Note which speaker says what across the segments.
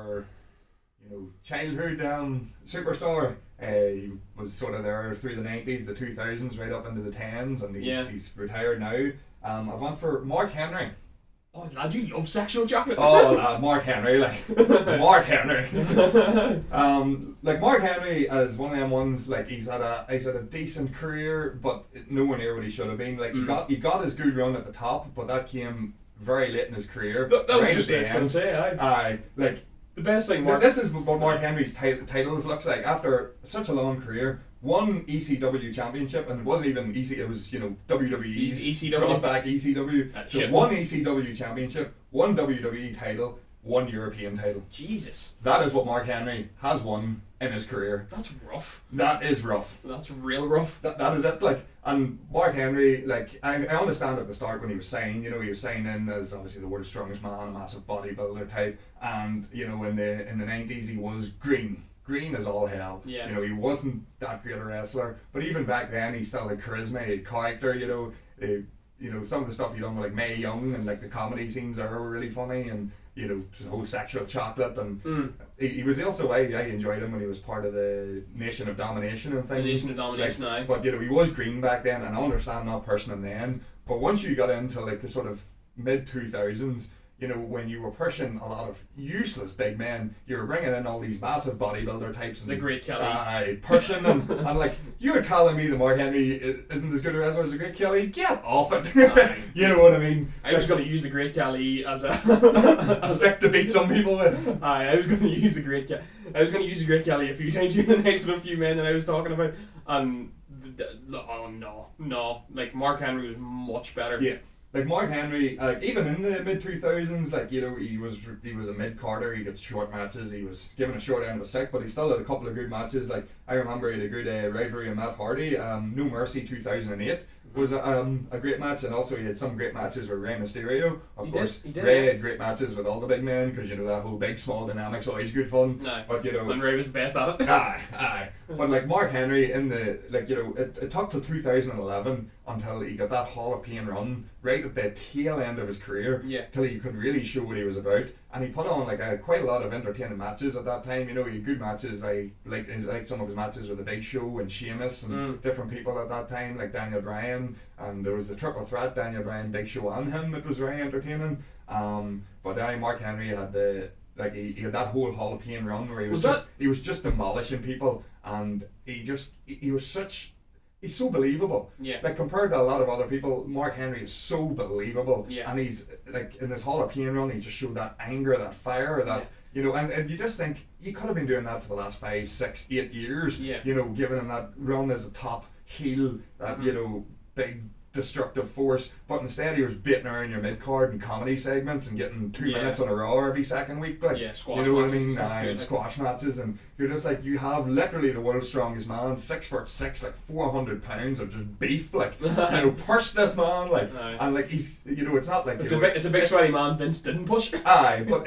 Speaker 1: our childhood superstar. He was sort of there through the 90s, the 2000s, right up into the 10s, and he's retired now. I've went for Mark Henry.
Speaker 2: Oh, lad, you love sexual chocolate.
Speaker 1: Oh, Mark Henry, Mark Henry. Mark Henry is one of them ones. He's had a decent career, but nowhere near what he should have been. He got his good run at the top, but that came very late in his career.
Speaker 2: That was just what I was going to say. The best thing, Mark.
Speaker 1: This is what Mark Henry's titles looks like after such a long career. One ECW championship, and it wasn't even EC. It was WWE's brought back ECW. So one ECW championship, one WWE title, one European title.
Speaker 2: Jesus,
Speaker 1: that is what Mark Henry has won in his career.
Speaker 2: That's rough.
Speaker 1: That is rough.
Speaker 2: That's real rough.
Speaker 1: That is it. And Mark Henry, I understand at the start when he was saying, he was saying in as obviously the world's strongest man, a massive bodybuilder type, and in the 90s he was green as all hell.
Speaker 2: Yeah.
Speaker 1: He wasn't that great a wrestler, but even back then he still had charisma, he had character. Some of the stuff he done with Mae Young and the comedy scenes there were really funny, and the whole sexual chocolate, and he was also I enjoyed him when he was part of the Nation of Domination and things.
Speaker 2: The Nation of Domination, aye.
Speaker 1: But he was green back then, and I understand not pushing him then. But once you got into the sort of mid 2000s, when you were pushing a lot of useless big men, you were bringing in all these massive bodybuilder types. And,
Speaker 2: the Great Kelly.
Speaker 1: Pushing them. And you're telling me that Mark Henry isn't as good a wrestler as the Great Kelly? Get off it. You know what I mean?
Speaker 2: I was going to use the Great Kelly as a
Speaker 1: stick to beat some people with.
Speaker 2: I was going to use the Great Kelly a few times during the night with a few men that I was talking about. And no. Mark Henry was much better.
Speaker 1: Yeah. Mark Henry, even in the mid 2000s, he was a mid carder. He got short matches. He was given a short end of a stick, but he still had a couple of good matches. I remember he had a good rivalry with Matt Hardy. No Mercy 2008 was a great match, and also he had some great matches with Rey Mysterio. Of course, Rey had great matches with all the big men because that whole big small dynamic's always good fun.
Speaker 2: No.
Speaker 1: But
Speaker 2: and Rey was the best at it.
Speaker 1: Aye. But Mark Henry in the it took till 2011 until he got that Hall of Pain run right at the tail end of his career.
Speaker 2: Yeah.
Speaker 1: Till he could really show what he was about, and he put on quite a lot of entertaining matches at that time. He had good matches. I like some of his matches with the Big Show and Sheamus and different people at that time, like Daniel Bryan, and there was the triple threat: Daniel Bryan, Big Show, and him. It was very entertaining. But Mark Henry had he had that whole Hall of Pain run where he was just demolishing people, and he's so believable.
Speaker 2: Yeah.
Speaker 1: Compared to a lot of other people, Mark Henry is so believable.
Speaker 2: Yeah.
Speaker 1: And he's in his Hall of Pain run, he just showed that anger, that fire, that and you just think he could have been doing that for the last 5, 6, 8 years.
Speaker 2: Yeah.
Speaker 1: Giving him that run as a top heel, that big destructive force, but instead he was baiting around your mid card and comedy segments and getting 2 minutes on a Raw every second week,
Speaker 2: squash
Speaker 1: matches.
Speaker 2: And
Speaker 1: Squash matches, and you're just you have literally the world's strongest man, 6'6", 400 pounds of just beef, push this man, and he's it's not
Speaker 2: it's a big sweaty man. Vince didn't push.
Speaker 1: Aye, but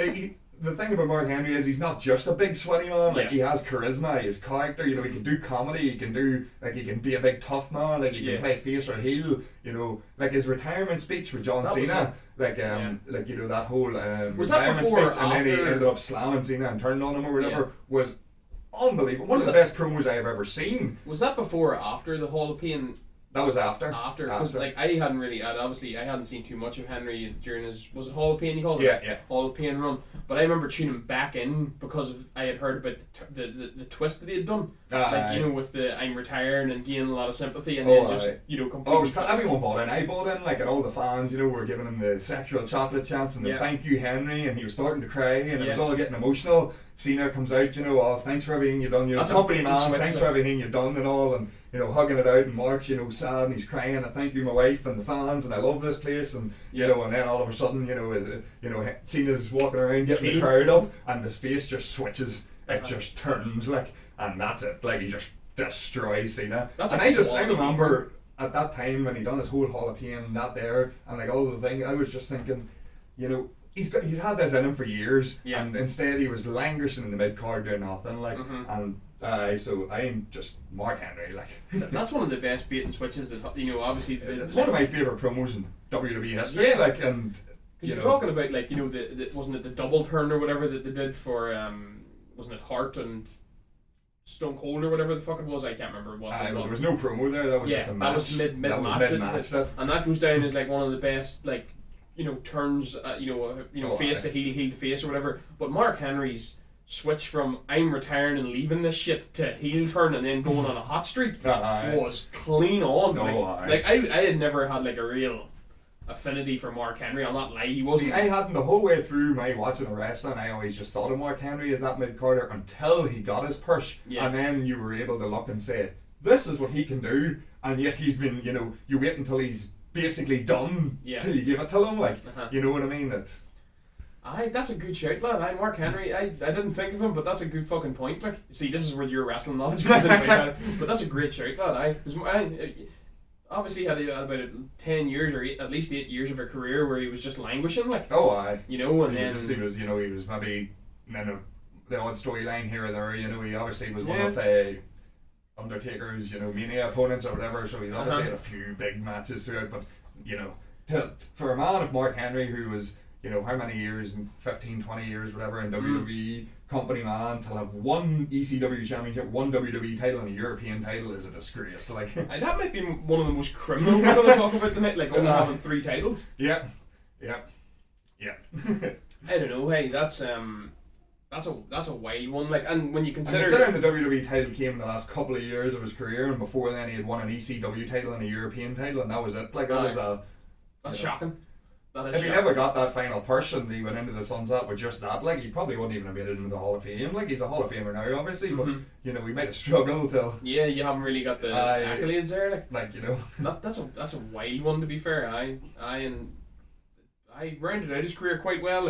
Speaker 1: the thing about Mark Henry is he's not just a big sweaty man. He has charisma, he has character. He can do comedy. He can do he can be a big tough man. He can play face or heel. His retirement speech with John Cena. That whole
Speaker 2: was that
Speaker 1: retirement
Speaker 2: before
Speaker 1: speech, and then he ended up slamming Cena and turning on him or whatever. Was unbelievable. One of the best promos I've ever seen.
Speaker 2: Was that before or after the Hall of Pain?
Speaker 1: That was after.
Speaker 2: Because I hadn't seen too much of Henry during his, was it Hall of Pain he called it?
Speaker 1: Yeah.
Speaker 2: Hall of Pain run. But I remember tuning back in because I had heard about the twist that he had done. With the I'm retiring and gaining a lot of sympathy, and then completely.
Speaker 1: Everyone bought in. I bought in, and all the fans, were giving him the sexual chocolate chants and the thank you Henry, and he was starting to cry, and it was all getting emotional. Cena comes out, thanks for everything you've done, company man, thanks for everything you've done and all, and hugging it out, and Mark's sad and he's crying, I thank you my wife and the fans, and I love this place, and and then all of a sudden Cena's walking around getting the crowd up, and his face just switches, it just turns and that's it, he just destroys Cena. I remember at that time when he done his whole Hall of Pain, that there, and all the thing, I was just thinking, he's had this in him for years, and instead he was languishing in the mid card doing nothing, and so I'm just Mark Henry,
Speaker 2: That's one of the best bait and switches that obviously.
Speaker 1: It's one of my favourite promos in WWE history, and
Speaker 2: Because you're talking about, like, you know, the wasn't it the double turn or whatever that they did for wasn't it Hart and Stone Cold or whatever the fuck it was? I can't remember what.
Speaker 1: Well, there was no promo there. That was just a match.
Speaker 2: That was mid match, and that goes down as like one of the best, like, you know, turns, face to heel, heel to face or whatever. But Mark Henry's switch from I'm retiring and leaving this shit to heel turn and then going on a hot streak was clean on. Like I had never had like a real affinity for Mark Henry. I'll not lie, he wasn't.
Speaker 1: See, I hadn't the whole way through my watching the wrestling. I always just thought of Mark Henry as that mid-carder until he got his push, and then you were able to look and say, this is what he can do, and yet he's been, you know, you wait until he's basically done till you give it to him, like, you know what I mean?
Speaker 2: That's a good shout, lad. Mark Henry, I didn't think of him, but that's a good fucking point. Like, see, this is where your wrestling knowledge comes in, but that's a great shout, lad. Obviously had about 10 years or at least 8 years of a career where he was just languishing, like. You know, and
Speaker 1: he was maybe the odd storyline here or there. You know, he obviously was one of Undertaker's, you know, Mania opponents or whatever. So he's obviously had a few big matches throughout. But you know, for a man of Mark Henry, who was, you know, how many years, 15, 20 years, whatever, in WWE, company man, to have one ECW championship, one WWE title, and a European title is a disgrace. Like,
Speaker 2: that might be one of the most criminal we're going to talk about tonight, like only having 3 titles.
Speaker 1: Yeah.
Speaker 2: I don't know. Hey, that's a wild one. Like, and when you considering
Speaker 1: the WWE title came in the last couple of years of his career, and before then he had won an ECW title and a European title, and that was it. Like,
Speaker 2: that's shocking.
Speaker 1: If he never got that final push and he went into the sunset with just that, like, he probably wouldn't even have made it into the Hall of Fame. Like, he's a Hall of Famer now, obviously, but you know, he might have struggled till.
Speaker 2: Yeah, you haven't really got the accolades there,
Speaker 1: like you know.
Speaker 2: That's a wild one, to be fair. I rounded out his career quite well.